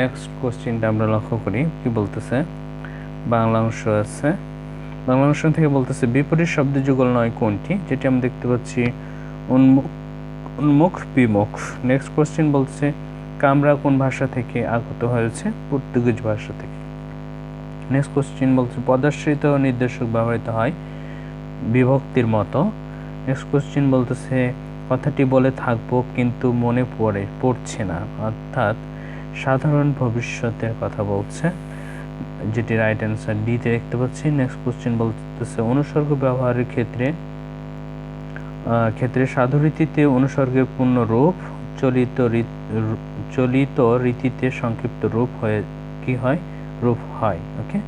Next কোশ্চেনটা আমরা লক্ষ্য করি কি বলতেছে। বাংলা অংশ আছে, বাংলা অংশ থেকে বলতেছে বিপরীত শব্দ যুগল নয় কোনটি, যেটি আমরা দেখতে পাচ্ছি উন্মুখ, উন্মুখ, বিমুখ। নেক্সট কোশ্চেন বলছে কামরা কোন ভাষা থেকে আগত হয়েছে, পর্তুগিজ ভাষা থেকে। নেক্সট কোশ্চেন বলছে পদাশ্রিত নির্দেশক ব্যবহৃত হয় বিভক্তির মতো। নেক্সট কোশ্চেন বলতেছে কথাটি বলে থাকবো কিন্তু মনে পড়ছে না, অর্থাৎ সাধারণ ভবিষ্যতের কথা বলছে, যেটি রাইট অ্যান্সার ডিতে দেখতে পাচ্ছি। নেক্সট কোশ্চেন বলতেছে অনুসর্গ ব্যবহারের ক্ষেত্রে সাধুরীতিতে অনুসর্গের পূর্ণ রূপ চলিত রীতিতে সংক্ষিপ্ত রূপ হয়ে কি হয়, রূপ হয়। ওকে,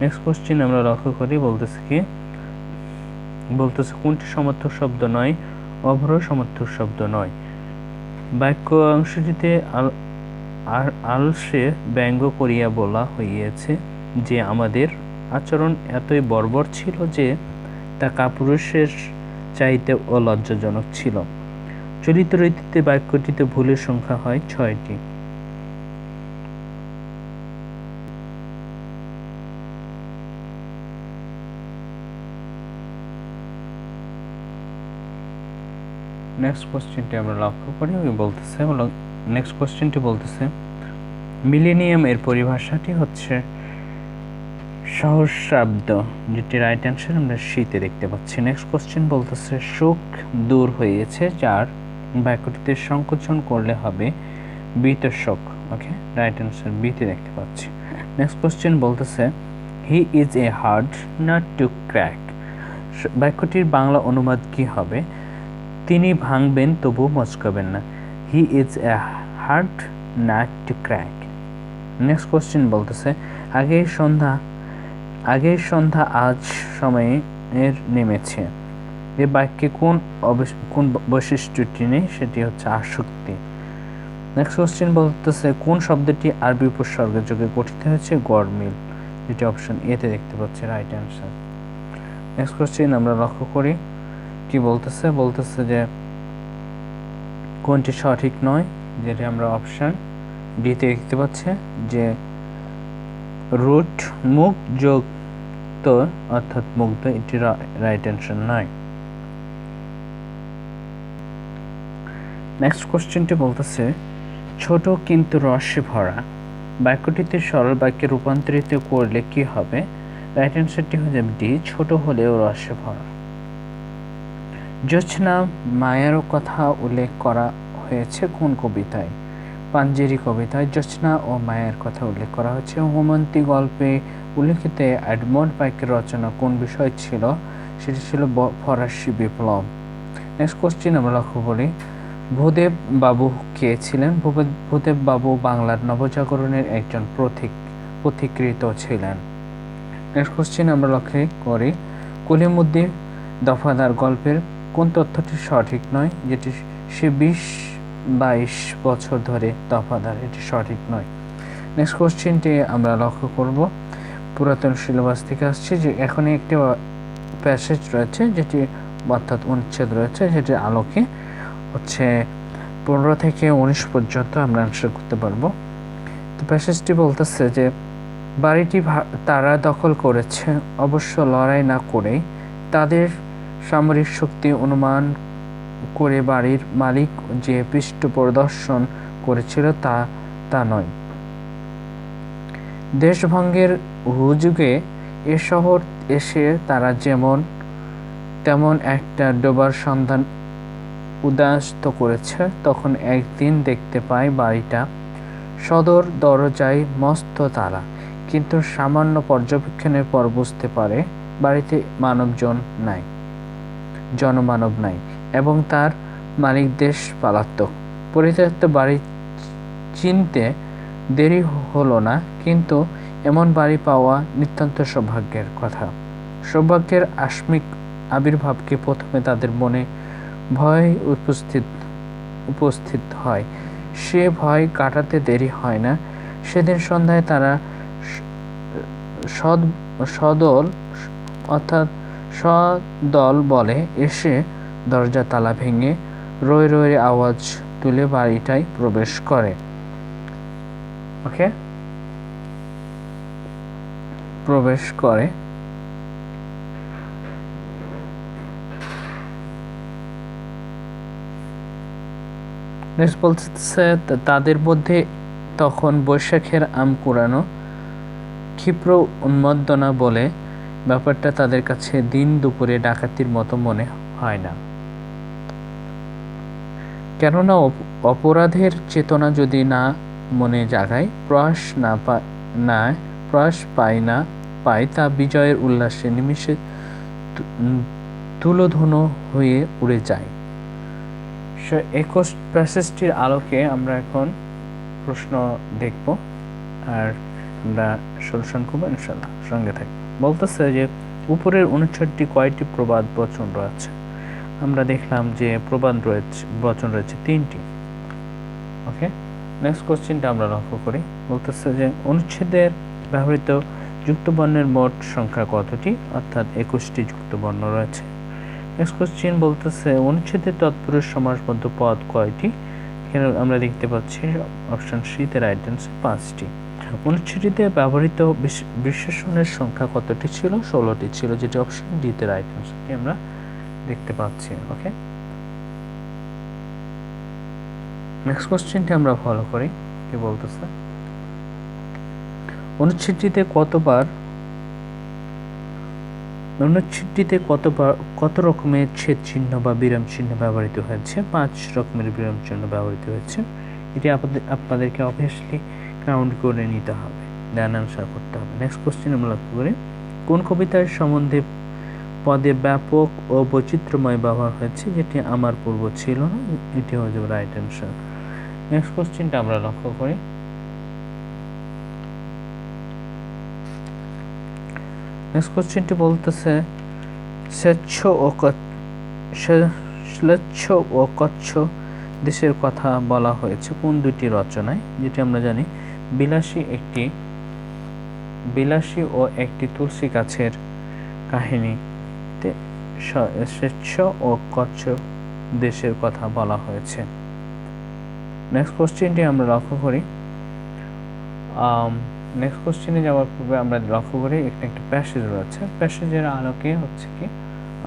নেক্সট কোশ্চেন আমরা লক্ষ্য করি বলতেছে কোনটি সমর্থক শব্দ নয়, অভ্র সমর্থক শব্দ নয়। বাক্য অংশটিতে আলসে ব্যঙ্গ করিয়া বলা হইয়াছে যে আমাদের আচরণ এতই বর্বর ছিল যে তা কাপুরুষের চাইতে লজ্জাজনক ছিল। চলিত রীতিতে বাক্যটিতে ভুলের সংখ্যা হয় 6টি। নেক্সট কোশ্চেনটি আমরা লক্ষ্য করি বলতেছে, নেক্সট কোশ্চেনটি বলতেছে মিলেনিয়াম এর পরিভাষাটি হচ্ছে সহস্রাব্দ, যেটি রাইট অ্যান্সার আমরা শীতে দেখতে পাচ্ছি। নেক্সট কোশ্চেন বলতেছে সুখ দূর হয়েছে যার, বাক্যটিতে সংকোচন করলে হবে বিতশোক। ওকে, রাইট অ্যান্সার বিতে দেখতে পাচ্ছি। নেক্সট কোশ্চেন বলতেছে he is a hard nut two crack, বাক্যটির বাংলা অনুবাদ কি হবে, তিনি ভাঙবেন তবু মচকাবেন না। He is a hard nut two crack. Next question বলতেছে আগের সন্ধ্যা আজ সময়ে নেমেছে, এ বাক্যে কোন বৈশিষ্ট্যটি নেই, সেটি হচ্ছে আসক্তি। নেক্সট কোশ্চেন বলতেছে কোন শব্দটি আরবি উপসর্গের যোগে গঠিত হয়েছে, গরমিল, যেটি অপশন এতে দেখতে পাচ্ছি রাইট অ্যান্সার। নেক্সট কোশ্চেন আমরা লক্ষ্য করি কি বলতেছে যে কোনটি সঠিক নয়, যেটি আমরা অপশন ডিতে দেখতে পাচ্ছি যে রুট মুখ যোগ তো অর্থাৎ মুগ্ধ, এটি রাইট অ্যান্সার নয়। নেক্সট কোশ্চেনটি বলতেছে ছোট কিন্তু রসে ভরা, বাক্যটিতে সরল বাক্যে রূপান্তরিত করলে কি হবে, রাইট অ্যান্সারটি হয়ে যাবে ডি, ছোট হলেও রসে ভরা। জোছনা মায়ের কথা উল্লেখ করা হয়েছে কোন কবিতায়, পাঞ্জেরি কবিতায় জোছনা ও মায়ের কথা উল্লেখ করা হয়েছে। হোমন্তী গল্পে উল্লেখিত এডমন্ড পাইকের রচনা কোন বিষয় ছিল, সেটি ছিল ফরাসি বিপ্লব। নেক্সট কোশ্চেন আমরা লক্ষ্য করি ভূদেব বাবু কে ছিলেন, ভূদেব বাবু বাংলার নবজাগরণের একজন পথিকৃৎ ছিলেন। নেক্সট কোশ্চেন আমরা লক্ষ্য করি কলিমুদ্দিন দফাদার গল্পের কোন তথ্যটি সঠিক নয়, যেটি সে 20-22 বছর ধরে দফাদার, এটি সঠিক নয়। নেক্সট কোশ্চেনটি আমরা লক্ষ্য করব পুরাতন সিলেবাস থেকে আসছে যে এখনই একটি প্যাসেজ রয়েছে যেটি অর্থাৎ অনুচ্ছেদ রয়েছে, যেটির আলোকে হচ্ছে 15 থেকে 19 পর্যন্ত আমরা আনসার করতে পারবো। তো প্যাসেজটি বলতেছে যে বাড়িটি তারা দখল করেছে, অবশ্য লড়াই না করেই, তাদের সামরিক শক্তি অনুমান করে বাড়ির মালিক যে পৃষ্ঠ প্রদর্শন করেছিল তা নয়। দেশভঙ্গের হুজুগে এ শহর এসে তারা তেমন একটা ডোবার সন্ধান উদ্যাস্ত করেছে, তখন একদিন দেখতে পায় বাড়িটা সদর দরজায় মস্ত তালা, কিন্তু সামান্য পর্যবেক্ষণের পর বুঝতে পারে বাড়িতে জনমানব নাই এবং তার মালিক দেশ পালাতক। পরিত্যক্ত বাড়ি চিনতে দেরি হলো না, কিন্তু এমন বাড়ি পাওয়া নিতান্ত সৌভাগ্যের কথা। সৌভাগ্যের আসমিক আবির্ভাবকে প্রথমে তাদের মনে ভয় উপস্থিত হয়, সে ভয় কাটাতে দেরি হয় না। সেদিন সন্ধ্যায় তারা সদল বলে এসে দরজা তালা ভেঙে রৈ রৈ আওয়াজ তুলে বাড়িটায় প্রবেশ করে। ওকে, প্রবেশ করে। নেক্সট বলছে তাদের মধ্যে তখন বৈশাখের আম কুড়ানো ক্ষিপ্র উন্মাদনা বলে ব্যাপারটা তাদের কাছে দিন দুপুরে ডাকাতির মতো মনে হয় না। কেননা অপরাধের চেতনা যদি না মনে জাগায়, প্রয়াস পায় তা বিজয়ের উল্লাসে নিমিষে তুলোধুনো হয়ে উড়ে যায়। 21 প্যাসেজটির আলোকে আমরা এখন প্রশ্ন দেখব আর আমরা সলিউশন করবো ইনশাআল্লাহ, সঙ্গে থাকবো। বলতেছে যে উপরের 59টি কয়টি প্রবাদ বচন রয়েছে? আমরা দেখলাম যে প্রবাদ বচন রয়েছে 3টি। ওকে, নেক্সট কোশ্চেনটা আমরা লক্ষ্য করি। বলতেছে যে অনুচ্ছেদের ব্যবহৃত যুক্তবর্ণের মোট সংখ্যা কতটি? অর্থাৎ 21টি যুক্তবর্ণ রয়েছে। নেক্সট কোশ্চেন বলতেছে অনুচ্ছেদের তৎপুরুষ সমাসবদ্ধ পদ কয়টি? এখানে আমরা দেখতে পাচ্ছি অপশন সি তে রাইট অ্যান্সার 5টি। অনুচ্ছেদটিতে ব্যবহৃত বিশেষণের সংখ্যা কতটি ছিল? 16টি ছিল, যেটি অপশন ডি তে রাইট অ্যান্সারটি আমরা দেখতে পাচ্ছি। ওকে, নেক্সট কোশ্চেনটি আমরা ফলো করি। কি বলতেছে অনুচ্ছেদটিতে কত রকমের ছেদ চিহ্ন বা বিরাম চিহ্ন ব্যবহৃত হয়েছে? 5 রকমের বিরাম চিহ্ন ব্যবহৃত হয়েছে। এটি আপনাদেরকে অবভিয়াসলি কাউন্ট করে নিতে হবে, দেন আনসার করতে হবে। নেক্সট কোশ্চেন আমরা লক্ষ্য করি কোন কবিতার সম্বন্ধে পদে ব্যাপক ও বৈচিত্র্যময় ব্যবহার হয়েছে, যেটি আমার পূর্ব ছিল না? এটি হয়ে যাবে রাইট অ্যান্সার। নেক্সট কোশ্চেনটা আমরা লক্ষ্য করি। নেক্সট কোশ্চেনটি বলতেছে স্লেচ্ছ ও কচ্ছ দেশের কথা বলা হয়েছে কোন দুটি রচনায়? যেটি আমরা জানি বিলাসী ও একটি তুলসী গাছের কাহিনীতে স্লেচ্ছ ও কচ্ছ দেশের কথা বলা হয়েছে। নেক্সট কোশ্চেনটি আমরা লক্ষ্য করি। নেক্সট কোশ্চেনে যাওয়ার পূর্বে আমরা লক্ষ্য করি একটা প্যাসেজ রয়েছে। প্যাসেজের আলোকে হচ্ছে কি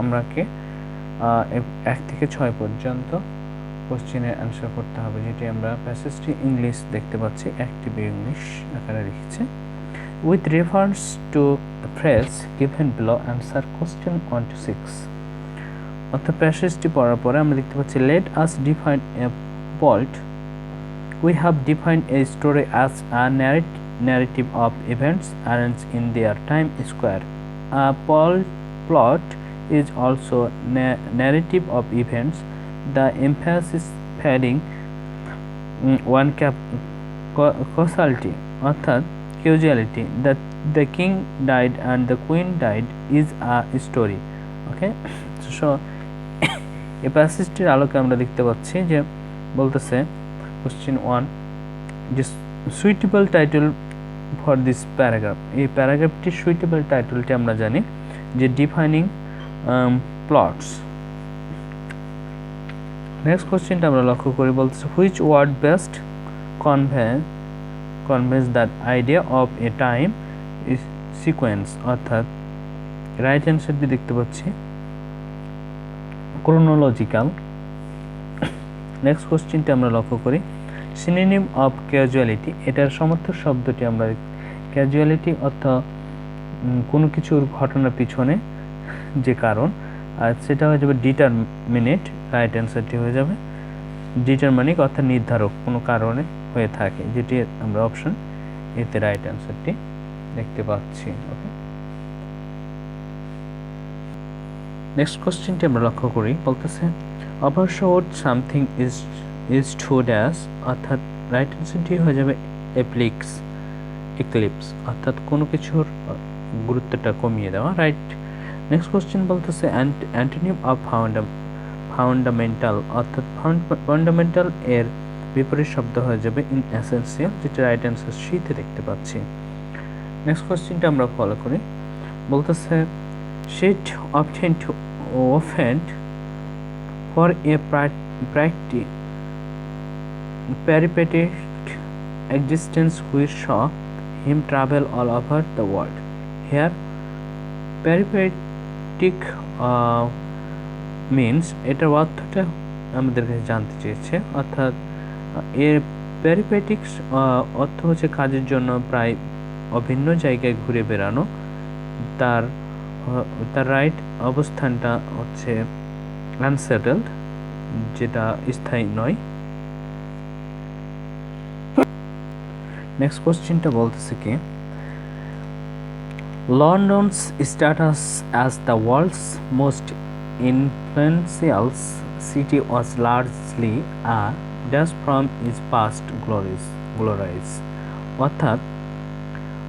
আমরাকে 1 থেকে 6 পর্যন্ত কোশ্চেনের অ্যান্সার করতে হবে, যেটি আমরা প্যাসেজটি ইংলিশ দেখতে পাচ্ছি, অ্যাক্টিভ ইংলিশ আকারে লিখেছে। With reference to the phrase given below answer question 1 to 6। অর্থাৎ প্যাসেজটি পড়ার পরে আমরা দেখতে পাচ্ছি let us define a plot. We have defined a story as a narrative of events arranged in their time square. A plot is also narrative of events, the emphasis fading one causality অর্থাৎ causality that the king died and the queen died is a story. Okay, so এই প্যাসেজটির আলোকে আমরা দেখতে পাচ্ছি যে বলতেছে Question 1 যে suitable title for this paragraph. এই প্যারাগ্রাফটির সুইটেবল টাইটেলটি আমরা জানি যে ডিফাইনিং প্লটস। নেক্সট কোশ্চেনটা আমরা লক্ষ্য করি। বলতেছে which word best conveys that idea of a time sequence. অর্থাৎ রাইট অ্যান্সারটি দেখতে পাচ্ছি ক্রোনোলজিক্যাল। নেক্সট কোশ্চেনটি আমরা লক্ষ্য করি সিনোনিম অফ ক্যাজুয়ালিটি। এটার সমর্থক শব্দটি আমরা ক্যাজুয়ালিটি অর্থাৎ কোনো কিছুর ঘটনার পিছনে যে কারণ, আর সেটা হয়ে যাবে ডিটারমিনেট। রাইট অ্যান্সারটি হয়ে যাবে ডিটারমিনিং অর্থাৎ নির্ধারক, কোনো কারণে হয়ে থাকে, যেটি আমরা অপশন এতে রাইট অ্যান্সারটি দেখতে পাচ্ছি। ওকে, নেক্সট কোশ্চেনটি আমরা লক্ষ্য করি। বলতেছে অভারশোড সামথিং ইজ টু ড্যাশ। অর্থাৎ রাইট অ্যান্সারটি হয়ে যাবে এক্লিপস অর্থাৎ কোনো কিছুর গুরুত্বটা কমিয়ে দেওয়া। রাইট। নেক্সট কোশ্চেন বলতেছে অ্যান্টোনিম অফ ফাউন্ডামেন্টাল। অর্থাৎ ফান্ডামেন্টাল এর বিপরীত শব্দ হয়ে যাবে ইনএসেনশিয়াল, যেটা রাইট অ্যান্সার সিতে দেখতে পাচ্ছি। নেক্সট কোশ্চেনটা আমরা ফলো করি। বলতেছে sheet obtain to offend for a peripatetic existence which saw him travel all over the world. Here, peripatetic means এটার অর্থটা আমাদের কাছে জানতে চেয়েছে, অর্থাৎ এর প্যারিপ্যাটিক্স অর্থ হচ্ছে কাজের জন্য প্রায় অভিন্ন জায়গায় ঘুরে বেড়ানো। তার রাইট অবস্থানটা হচ্ছে আনসেটেলড, যেটা স্থায়ী নয়। নেক্সট কোশ্চেনটা বলতেছে কি, London's status as the world's most influential city was largely a dash from its past glories, অর্থাৎ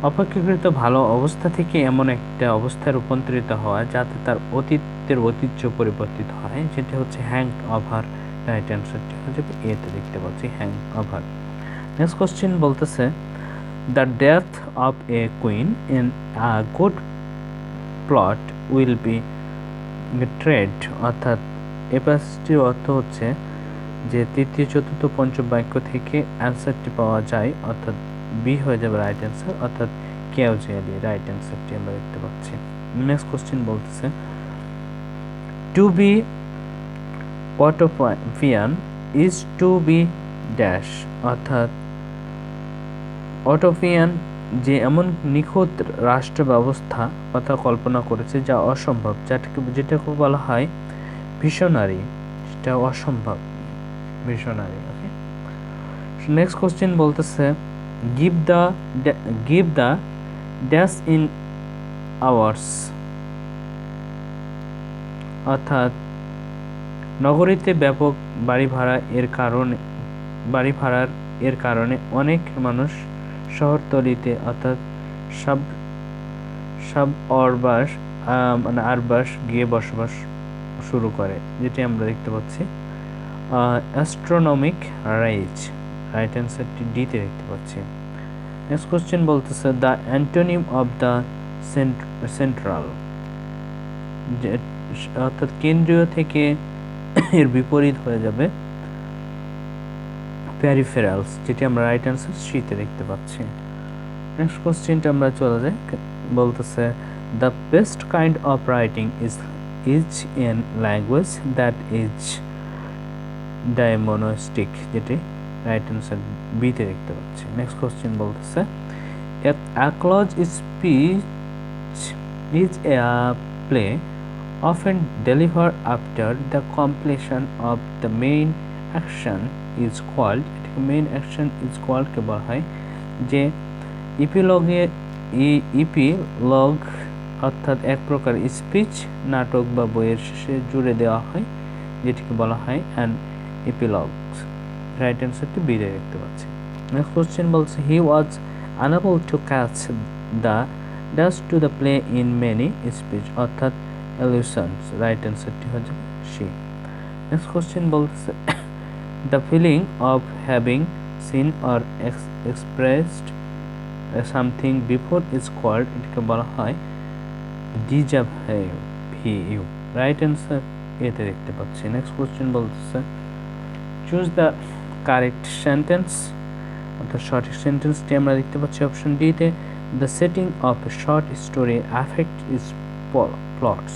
অপেক্ষাকৃত ভালো অবস্থা থেকে এমন একটা অবস্থায় রূপান্তরিত হওয়া যাতে তার অতীতের ঐতিহ্য পরিবর্তিত হয়, যেটা হচ্ছে হ্যাং ওভার। রাইট অ্যান্সারটি হচ্ছে এতে দেখতে পাচ্ছি, হ্যাং ওভার। নেক্সট কোশ্চেন বলতেছে, the death of A queen in a good plot will be trade, অর্থাৎ এ প্যাসেজটির অর্থ হচ্ছে যে তৃতীয় চতুর্থ পঞ্চম বাক্য থেকে অ্যান্সারটি পাওয়া যায়, অর্থাৎ বি হয়ে যাবে রাইট অ্যান্সার, অর্থাৎ ক্যাজুয়ালি। রাইট অ্যান্সারটি আমরা দেখতে পাচ্ছি। নেক্সট কোশ্চেন বলতেছে, to be utopian is to be dash, অর্থাৎ অটোপিয়ান যে এমন নিখুঁত রাষ্ট্র ব্যবস্থা কথা কল্পনা করেছে যা অসম্ভব, যেটাকে বলা হয় ভিশনারি, যেটা অসম্ভব, ভিশনারি। ওকে, নেক্সট কোশ্চেন বলতেছে, give the dash in hours, অর্থাৎ নগরীতে ব্যাপক বাড়ি ভাড়ার এর কারণে অনেক মানুষ শহরতলিতে অর্থাৎ আরবাস গিয়ে বসবাস শুরু করে, যেটি আমরা দেখতে পাচ্ছি অ্যাস্ট্রোনমিক রাইজ। রাইট অ্যান্সারটি ডিতে দেখতে পাচ্ছি। নেক্সট কোশ্চেন বলতেছে, the antonym of the central, অর্থাৎ কেন্দ্রীয় থেকে এর বিপরীত হয়ে যাবে প্যারিফেরালস, যেটি আমরা রাইট অ্যান্সার সিতে দেখতে পাচ্ছি। নেক্সট কোশ্চেনটা আমরা চলে যাই, বলতেছে, the best kind of writing is in language that is ডায়মোনস্টিক, যেটি রাইট অ্যান্সার বিতে দেখতে পাচ্ছি। নেক্সট কোশ্চেন বলতেছে, a close speech is a play often delivered after the completion of the main action is called, main action is called কে বলা হয় যে ইপিলগ, অর্থাৎ এক প্রকার স্পিচ নাটক বা বইয়ের শেষে জুড়ে দেওয়া হয়, যেটিকে বলা হয় অ্যান এপিলগস। রাইট অ্যান্সারটি বি দেখতে পাচ্ছি। নেক্সট কোশ্চেন বলছে, he was unable to catch the dash to the play in many speech, অর্থাৎ এলিউশনস। রাইট অ্যান্সারটি হচ্ছে সি। নেক্সট কোশ্চেন বলছে, the feeling of having seen or expressed something before is called, এটাকে বলা হয় déjà vu। Right answer এতে দেখতে পাচ্ছি। নেক্সট কোশ্চেন বলতেছে, চুজ দ্য কারেক্ট সেন্টেন্স, অর্থাৎ সঠিক সেন্টেন্সটি আমরা দেখতে পাচ্ছি অপশন ডিতে, the setting of a short story affect is plots,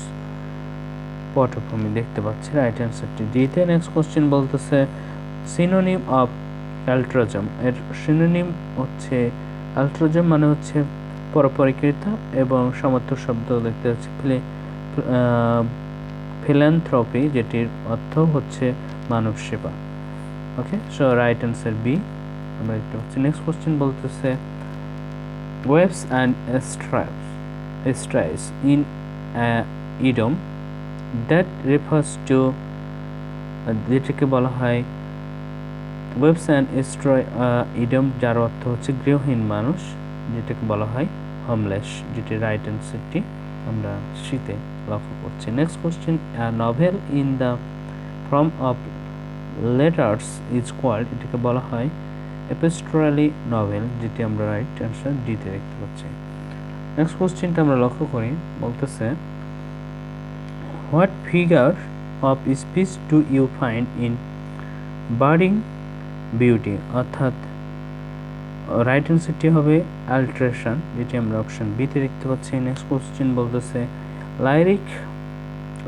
পটভূমি দেখতে পাচ্ছি। রাইট অ্যান্সারটি ডিতে। নেক্সট কোশ্চেন বলতেছে, সিনোনিম অফ অ্যালট্রোজম, এর সিনোনিম হচ্ছে অ্যালট্রোজম মানে হচ্ছে পরপরিকৃতা এবং সমার্থক শব্দ দেখতে হচ্ছে ফিল্যান্থ্রপি, যেটির অর্থ হচ্ছে মানব সেবা। Okay, so right answer B আমরা দেখতে পাচ্ছি। নেক্সট কোশ্চেন বলতেছে, waves and strays in idiom that refers to, যেটাকে বলা হয় ওয়েবস অ্যান্ড ইডম, যার অর্থ হচ্ছে গৃহহীন মানুষ, যেটাকে বলা হয় হোমলেস, যেটি রাইট অ্যান্সারটি আমরা শীতে লক্ষ্য করছি। Next question, novel in the form of letters is called, এটাকে বলা হয় এপিস্টোলারি নভেল, যেটি আমরা রাইট অ্যান্সার ডিতে দেখতে পাচ্ছি। নেক্সট কোশ্চেনটা আমরা লক্ষ্য করি, বলতেছে, what figure of speech do you find in budding beauty, অর্থাৎ রাইট অ্যান্সারটি হবে অ্যাল্টারেশন, যেটি আমরা অপশন বিতে দেখতে পাচ্ছি। নেক্সট কোশ্চেন বলতেছে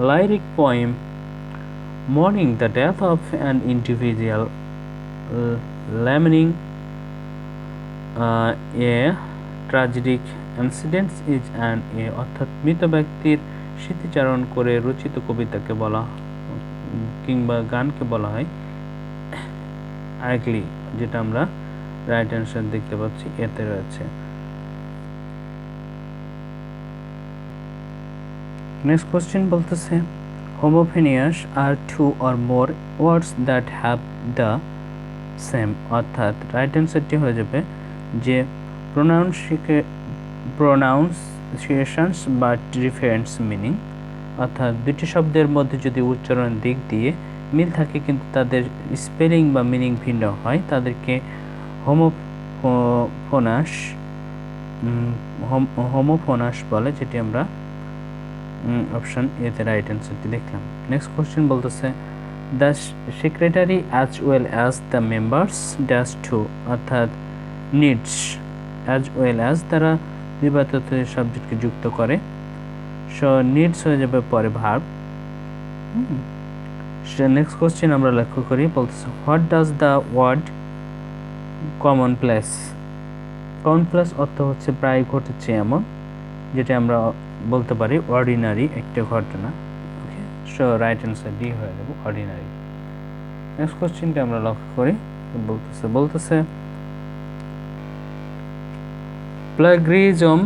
লাইরিক poem mourning the death of an individual, lamenting a tragic incident is an a অর্থাৎ মৃত ব্যক্তির স্মৃতিচারণ করে রচিত কবিতাকে বলা কিংবা গানকে বলা হয় আগলি, যেটা আমরা রাইট অ্যান্সার দেখতে পাচ্ছি এতে রয়েছে। নেক্সট কোশ্চেন বলতেছে homophonious are two or more words that have the same, অর্থাৎ রাইট অ্যান্সারটি হয়ে যাবে যে প্রোনাউন্সিয়েশনস বা ডিফারেন্স মিনিং, অর্থাৎ দুটি শব্দের মধ্যে যদি উচ্চারণের দিক দিয়ে মিল থাকে কিন্তু তাদের স্পেলিং বা মিনিং ভিন্ন হয় তাদেরকে হোমোফোনাস বলে, যেটি আমরা অপশন এতে রাইট অ্যান্সারটি দেখলাম। নেক্সট কোশ্চেন বলতেছে the secretary as well as the members dash to, অর্থাৎ নিডস অ্যাজ ওয়েল অ্যাজ দ্বারা বিবাদিত সাবজেক্টকে যুক্ত করে, সো নিডস হয়ে যাবে পরে ভার্ব। নেক্সট কোশ্চেন আমরা লক্ষ্য করি, বলতেছে হোয়াট ডাজ দ্য ওয়ার্ড কমনপ্লেস, কমনপ্লেস অর্থ হচ্ছে প্রায় ঘটেছে এমন, যেটা আমরা বলতে পারি অর্ডিনারি একটা ঘটনা। Okay, so right answer D হয়ে যাবে অর্ডিনারি। নেক্সট কোশ্চেনটা আমরা লক্ষ্য করি, বলতেছে plagiarism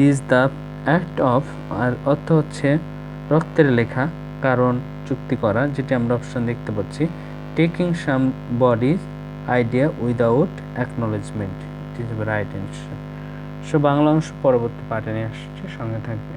is the act of, আর অর্থ হচ্ছে রক্তের লেখা কারণ চুক্তি করা, যেটি আমরা অপশন দেখতে পাচ্ছি taking some bodies idea without acknowledgement, it is right answer. So Bangla অংশ পরবর্তী পাঠে নিয়ে আসছে, সঙ্গে থাকবে।